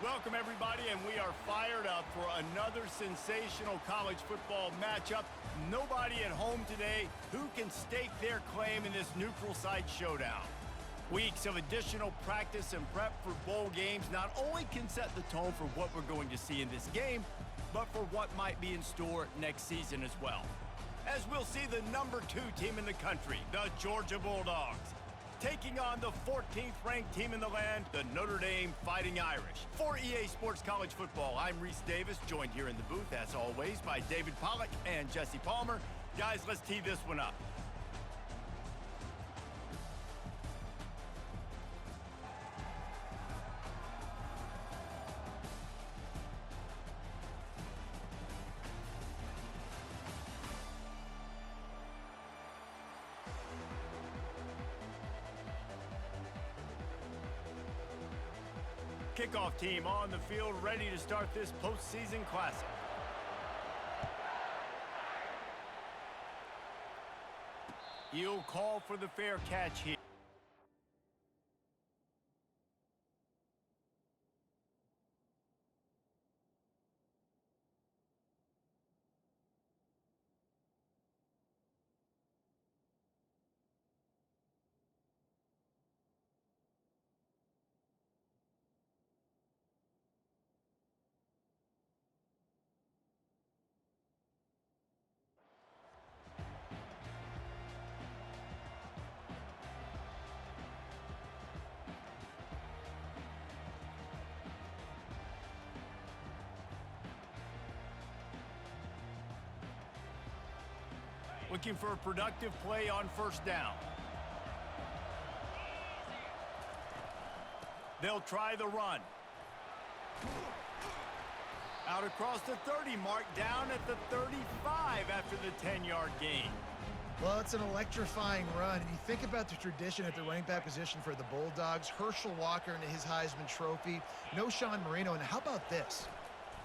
Welcome, everybody, and we are fired up for another sensational college football matchup. Nobody at home today who can stake their claim in this neutral site showdown. Weeks of additional practice and prep for bowl games not only can set the tone for what we're going to see in this game, but for what might be in store next season as well. As we'll see the number 2 team in the country, the Georgia Bulldogs, taking on the 14th ranked team in the land, the Notre Dame Fighting Irish. For EA Sports College Football, I'm Reese Davis, joined here in the booth, as always, by David Pollack and Jesse Palmer. Guys, let's tee this one up. Kickoff team on the field, ready to start this postseason classic. He'll call for the fair catch here. Looking for a productive play on first down. They'll try the run. Out across the 30 mark, down at the 35 after the 10-yard gain. Well, it's an electrifying run. And you think about the tradition at the running back position for the Bulldogs. Herschel Walker into his Heisman Trophy. No Sean Marino. And how about this?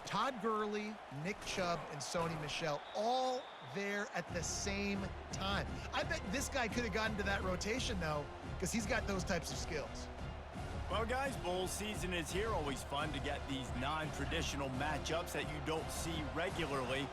Todd Gurley, Nick Chubb, and Sony Michel all there at the same time. I bet this guy could have gotten to that rotation, though, because he's got those types of skills. Well, guys, bowl season is here. Always fun to get these non-traditional matchups that you don't see regularly.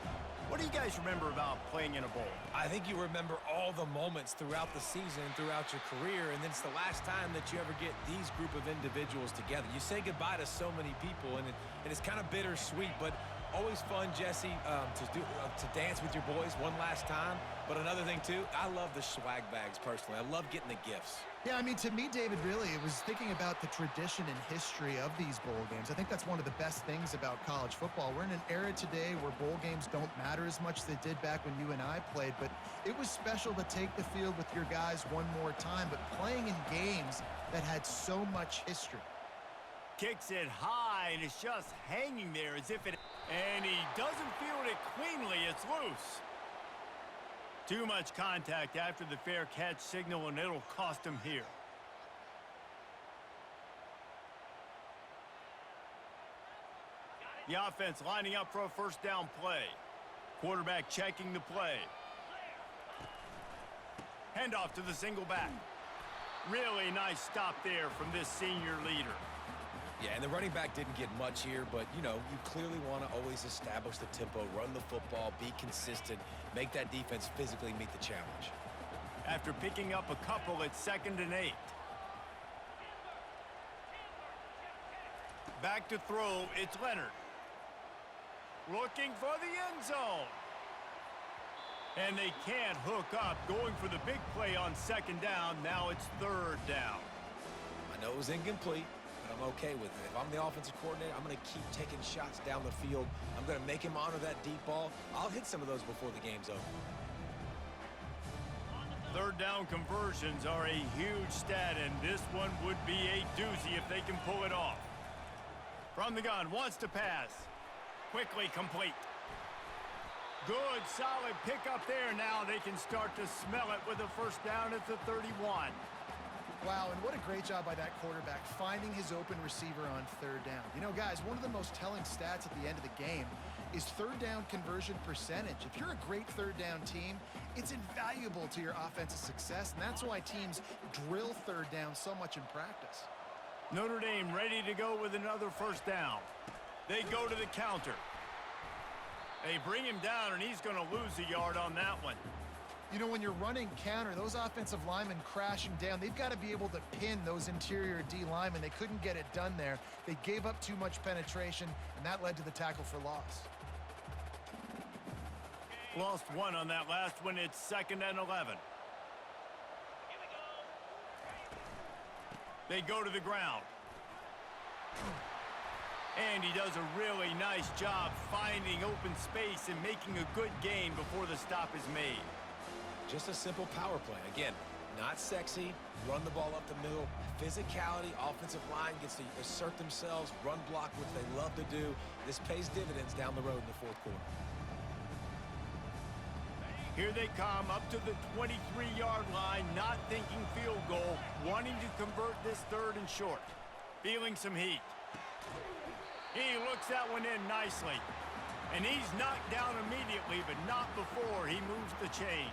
What do you guys remember about playing in a bowl? I think you remember all the moments throughout the season, throughout your career, and then it's the last time that you ever get these group of individuals together. You say goodbye to so many people, and it's kind of bittersweet, but always fun, Jesse, to dance with your boys one last time. But another thing, too, I love the swag bags, personally. I love getting the gifts. Yeah, I mean, to me, David, really, it was thinking about the tradition and history of these bowl games. I think that's one of the best things about college football. We're in an era today where bowl games don't matter as much as they did back when you and I played, but it was special to take the field with your guys one more time, but playing in games that had so much history. Kicks it high, and it's just hanging there as if it... And he doesn't field it cleanly. It's loose. Too much contact after the fair catch signal, and it'll cost him here. The offense lining up for a first down play. Quarterback checking the play. Handoff to the single back. Really nice stop there from this senior leader. Yeah, and the running back didn't get much here, but, you know, you clearly want to always establish the tempo, run the football, be consistent, make that defense physically meet the challenge. After picking up a couple, it's 2nd and 8. Back to throw, it's Leonard. Looking for the end zone. And they can't hook up, going for the big play on 2nd down. Now it's 3rd down. I know it was incomplete, but I'm okay with it. If I'm the offensive coordinator, I'm going to keep taking shots down the field. I'm going to make him honor that deep ball. I'll hit some of those before the game's over. 3rd down conversions are a huge stat, and this one would be a doozy if they can pull it off. From the gun, wants to pass. Quickly complete. Good, solid pickup there. Now they can start to smell it with a first down at the 31. Wow, and what a great job by that quarterback, finding his open receiver on 3rd down. You know, guys, one of the most telling stats at the end of the game is 3rd down conversion percentage. If you're a great 3rd down team, it's invaluable to your offensive success, and that's why teams drill 3rd down so much in practice. Notre Dame ready to go with another first down. They go to the counter. They bring him down, and he's going to lose a yard on that one. You know, when you're running counter, those offensive linemen crashing down, they've got to be able to pin those interior D linemen. They couldn't get it done there. They gave up too much penetration, and that led to the tackle for loss. Lost one on that last one. It's 2nd and 11. They go to the ground. And he does a really nice job finding open space and making a good gain before the stop is made. Just a simple power play. Again, not sexy, run the ball up the middle. Physicality, offensive line gets to assert themselves, run block, which they love to do. This pays dividends down the road in the 4th quarter. Here they come up to the 23-yard line, not thinking field goal, wanting to convert this 3rd and short. Feeling some heat. He looks that one in nicely. And he's knocked down immediately, but not before he moves the chains.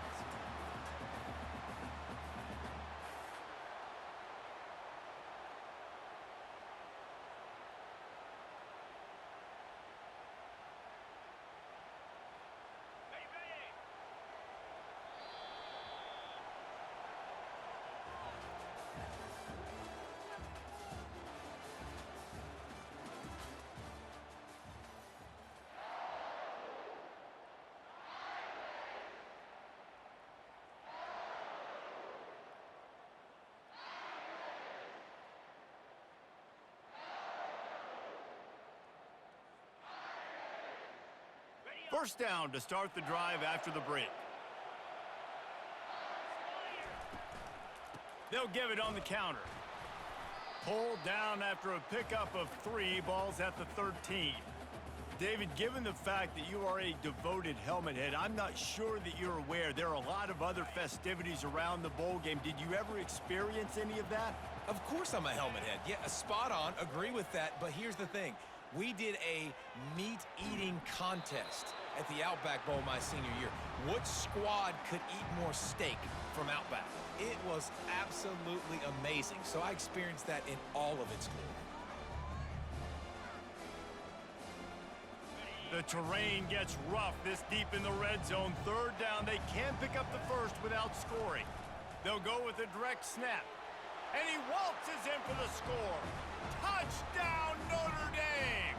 First down to start the drive after the break. They'll give it on the counter. Pulled down after a pickup of 3, balls at the 13. David, given the fact that you are a devoted helmet head, I'm not sure that you're aware there are a lot of other festivities around the bowl game. Did you ever experience any of that? Of course I'm a helmet head. Yeah, spot on. Agree with that. But here's the thing. We did a meat-eating contest at the Outback Bowl my senior year. Which squad could eat more steak from Outback? It was absolutely amazing. So I experienced that in all of its glory. The terrain gets rough this deep in the red zone. 3rd down, they can't pick up the first without scoring. They'll go with a direct snap. And he waltzes in for the score. Touchdown, Notre Dame!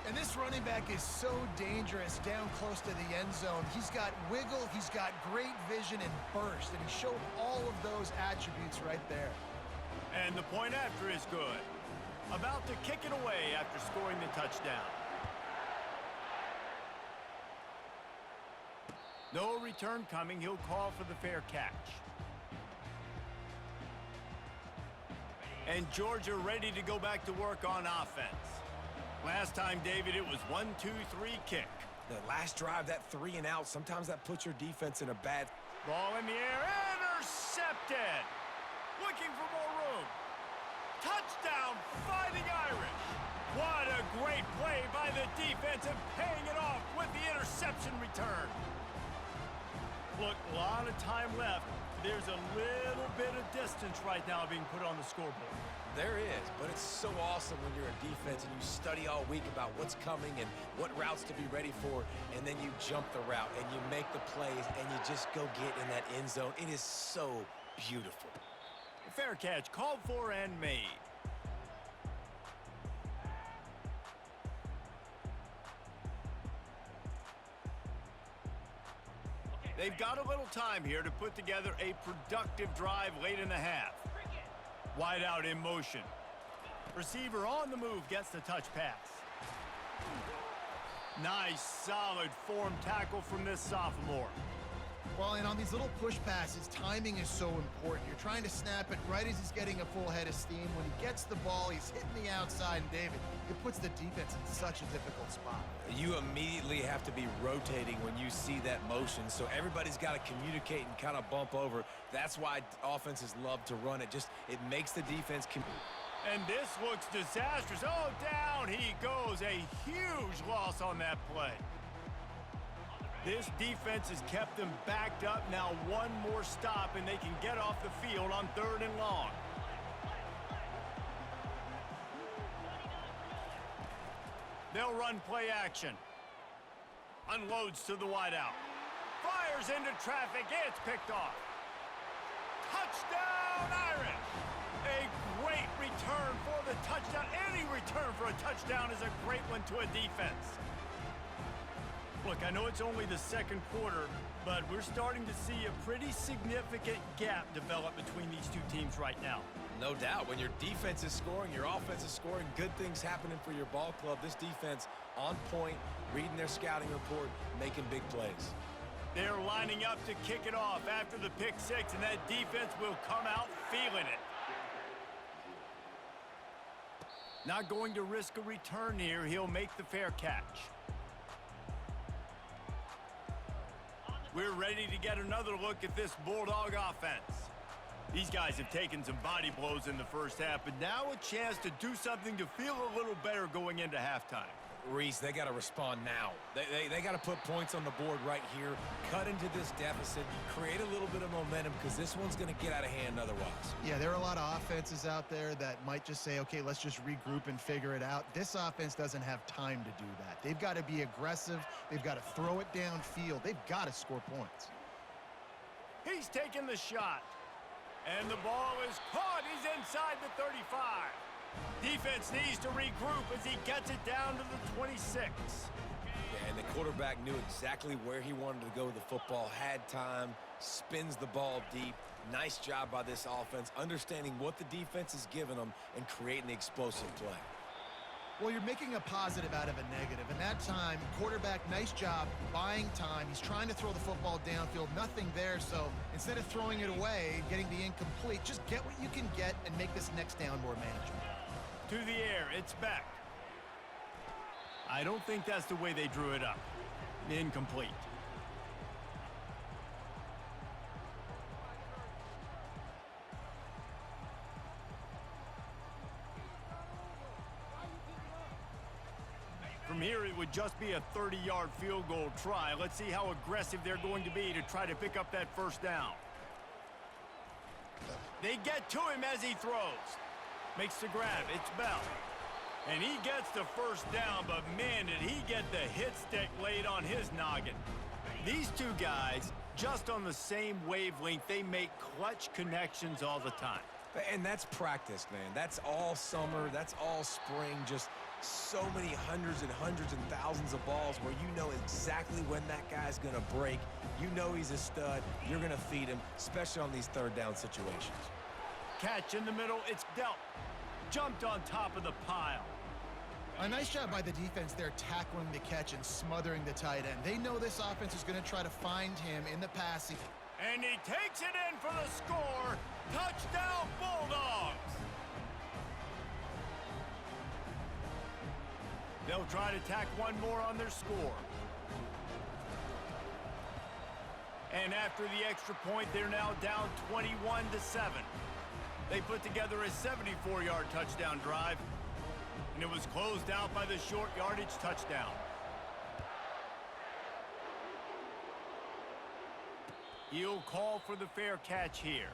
And this running back is so dangerous down close to the end zone. He's got wiggle, he's got great vision and burst, and he showed all of those attributes right there. And the point after is good. About to kick it away after scoring the touchdown. No return coming. He'll call for the fair catch. And Georgia ready to go back to work on offense. Last time, David, it was 1-2-3 kick. The last drive, that 3 and out, sometimes that puts your defense in a bad... Ball in the air, intercepted. Looking for more room. Touchdown, Fighting Irish. What a great play by the defense and paying it off with the interception return. Look, a lot of time left. There's a little bit of distance right now being put on the scoreboard. There is, but it's so awesome when you're a defense and you study all week about what's coming and what routes to be ready for, and then you jump the route and you make the plays and you just go get in that end zone. It is so beautiful. Fair catch called for and made. They've got a little time here to put together a productive drive late in the half. Wide out in motion. Receiver on the move gets the touch pass. Nice, solid form tackle from this sophomore. Well, and on these little push passes, timing is so important. You're trying to snap it right as he's getting a full head of steam. When he gets the ball, he's hitting the outside, and David, it puts the defense in such a difficult spot. You immediately have to be rotating when you see that motion, so everybody's got to communicate and kind of bump over. That's why offenses love to run it. It makes the defense... And this looks disastrous. Oh, down he goes. A huge loss on that play. This defense has kept them backed up. Now one more stop, and they can get off the field on 3rd and long. They'll run play action. Unloads to the wideout. Fires into traffic. It's picked off. Touchdown, Irish! A great return for the touchdown. Any return for a touchdown is a great one to a defense. Look, I know it's only the second quarter, but we're starting to see a pretty significant gap develop between these two teams right now. No doubt. When your defense is scoring, your offense is scoring, good things happening for your ball club. This defense on point, reading their scouting report, making big plays. They're lining up to kick it off after the pick six, and that defense will come out feeling it. Not going to risk a return here. He'll make the fair catch. We're ready to get another look at this Bulldog offense. These guys have taken some body blows in the first half, but now a chance to do something to feel a little better going into halftime. Reese, they got to respond now. They got to put points on the board right here, cut into this deficit, create a little bit of momentum, because this one's going to get out of hand otherwise. Yeah, there are a lot of offenses out there that might just say, okay, let's just regroup and figure it out. This offense doesn't have time to do that. They've got to be aggressive. They've got to throw it downfield. They've got to score points. He's taking the shot. And the ball is caught. He's inside the 35. Defense needs to regroup as he gets it down to the 26. Yeah, and the quarterback knew exactly where he wanted to go with the football, had time, spins the ball deep. Nice job by this offense, understanding what the defense is giving them and creating the explosive play. Well, you're making a positive out of a negative. And that time, quarterback, nice job buying time. He's trying to throw the football downfield. Nothing there. So instead of throwing it away, getting the incomplete, just get what you can get and make this next down more manageable. To the air, it's back. I don't think that's the way they drew it up. Incomplete. From here, it would just be a 30-yard field goal try. Let's see how aggressive they're going to be to try to pick up that first down. They get to him as he throws. Makes the grab. It's Bell. And he gets the first down, but man, did he get the hit stick laid on his noggin. These two guys, just on the same wavelength, they make clutch connections all the time. And that's practice, man. That's all summer. That's all spring. Just so many hundreds and thousands of balls where you know exactly when that guy's going to break. You know he's a stud. You're going to feed him, especially on these third down situations. Catch in the middle. It's dealt. Jumped on top of the pile. A nice job by the defense there tackling the catch and smothering the tight end. They know this offense is going to try to find him in the passing. And he takes it in for the score. Touchdown, Bulldogs. They'll try to tack one more on their score. And after the extra point, they're now down 21-7. They put together a 74-yard touchdown drive, and it was closed out by the short yardage touchdown. He'll call for the fair catch here.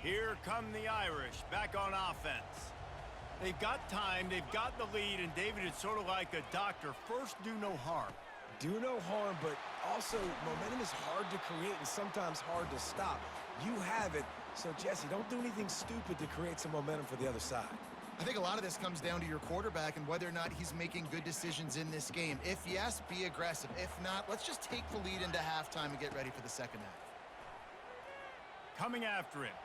Here come the Irish back on offense. They've got time, they've got the lead, and David, it's sort of like a doctor. First, do no harm. Do no harm, but also momentum is hard to create and sometimes hard to stop. You have it, so Jesse, don't do anything stupid to create some momentum for the other side. I think a lot of this comes down to your quarterback and whether or not he's making good decisions in this game. If yes, be aggressive. If not, let's just take the lead into halftime and get ready for the second half. Coming after him.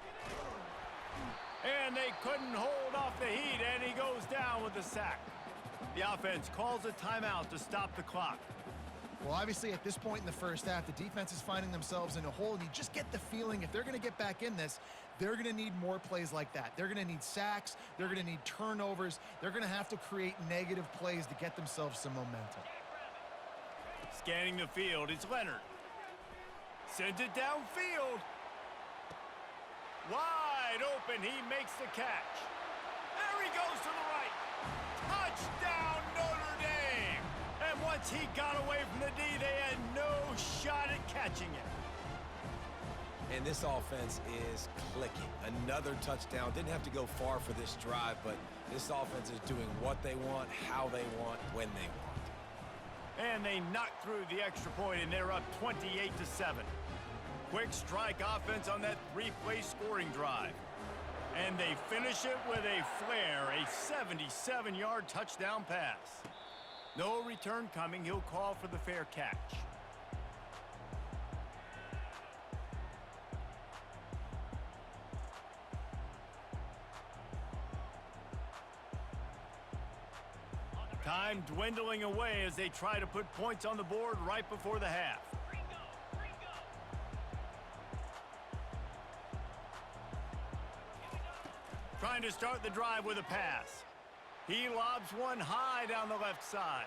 And they couldn't hold off the heat, and he goes down with the sack. The offense calls a timeout to stop the clock. Well, obviously, at this point in the first half, the defense is finding themselves in a hole, and you just get the feeling if they're going to get back in this, they're going to need more plays like that. They're going to need sacks. They're going to need turnovers. They're going to have to create negative plays to get themselves some momentum. Scanning the field, it's Leonard. Sends it downfield. Wide open, he makes the catch. There he goes to the right. Touchdown, Notre Dame. And once he got away from the D, they had no shot at catching it. And this offense is clicking. Another touchdown. Didn't have to go far for this drive, but this offense is doing what they want, how they want, when they want. And they knocked through the extra point, and they're up 28-7. Quick strike offense on that three-play scoring drive. And they finish it with a flare, a 77-yard touchdown pass. No return coming. He'll call for the fair catch. Time dwindling away as they try to put points on the board right before the half. Trying to start the drive with a pass. He lobs one high down the left side.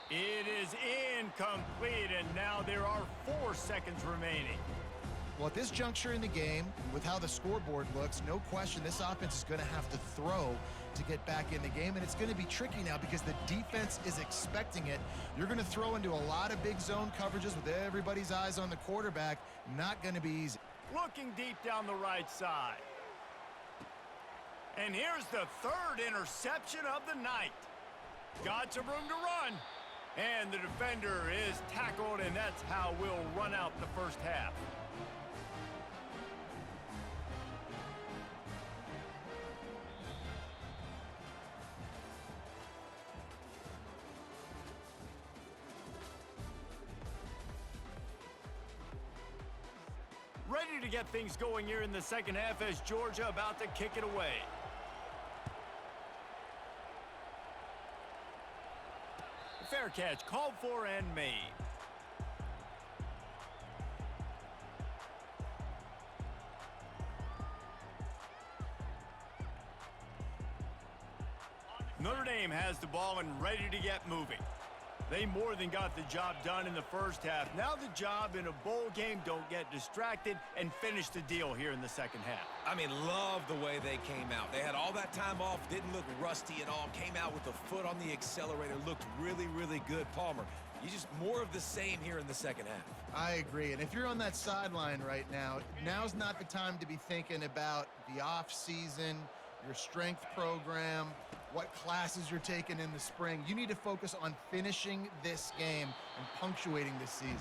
It is incomplete, and now there are 4 seconds remaining. Well, at this juncture in the game, with how the scoreboard looks, no question this offense is going to have to throw to get back in the game, and it's going to be tricky now because the defense is expecting it. You're going to throw into a lot of big zone coverages with everybody's eyes on the quarterback. Not going to be easy. Looking deep down the right side. And here's the 3rd interception of the night. Got some room to run. And the defender is tackled, and that's how we'll run out the first half. Ready to get things going here in the second half as Georgia about to kick it away. Fair catch called for and made. Notre Dame has the ball and ready to get moving. They more than got the job done in the first half. Now the job in a bowl game, don't get distracted and finish the deal here in the second half. I mean, love the way they came out. They had all that time off, didn't look rusty at all, came out with the foot on the accelerator, looked really, really good. Palmer, you just more of the same here in the second half. I agree, and if you're on that sideline right now, now's not the time to be thinking about the off-season, your strength program, what classes you're taking in the spring. You need to focus on finishing this game and punctuating this season.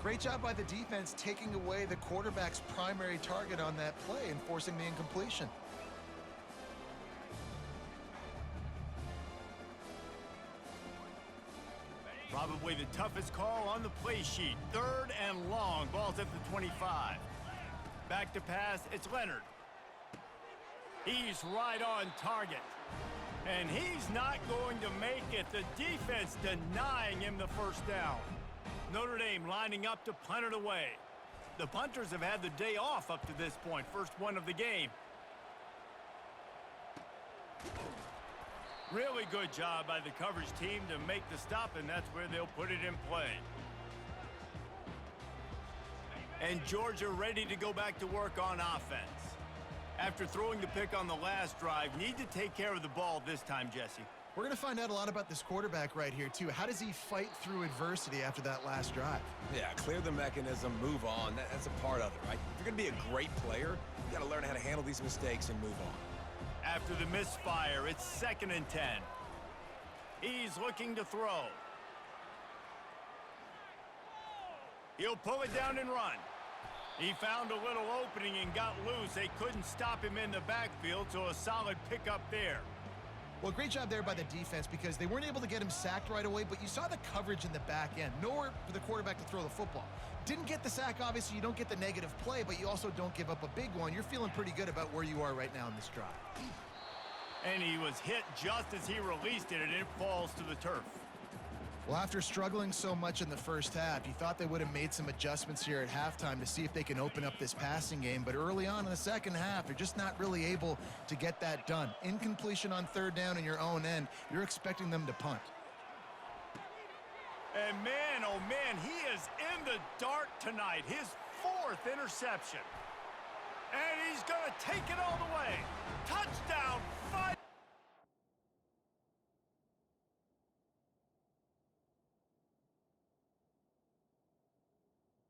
Great job by the defense taking away the quarterback's primary target on that play and forcing the incompletion. Probably the toughest call on the play sheet. 3rd and long. Ball's at the 25. Back to pass. It's Leonard. He's right on target. And he's not going to make it. The defense denying him the first down. Notre Dame lining up to punt it away. The punters have had the day off up to this point. First one of the game. Really good job by the coverage team to make the stop, and that's where they'll put it in play. And Georgia ready to go back to work on offense. After throwing the pick on the last drive, need to take care of the ball this time, Jesse. We're going to find out a lot about this quarterback right here, too. How does he fight through adversity after that last drive? Yeah, clear the mechanism, move on. That's a part of it, right? If you're going to be a great player, you got to learn how to handle these mistakes and move on. After the misfire, it's 2nd and 10. He's looking to throw. He'll pull it down and run. He found a little opening and got loose. They couldn't stop him in the backfield, so a solid pickup there. Well, great job there by the defense because they weren't able to get him sacked right away, but you saw the coverage in the back end. Nowhere for the quarterback to throw the football. Didn't get the sack, obviously. You don't get the negative play, but you also don't give up a big one. You're feeling pretty good about where you are right now in this drive. And he was hit just as he released it, and it falls to the turf. Well, after struggling so much in the first half, you thought they would have made some adjustments here at halftime to see if they can open up this passing game. But early on in the second half, they're just not really able to get that done. Incompletion on 3rd down in your own end, you're expecting them to punt. And man, oh man, he is in the dark tonight. His 4th interception. And he's going to take it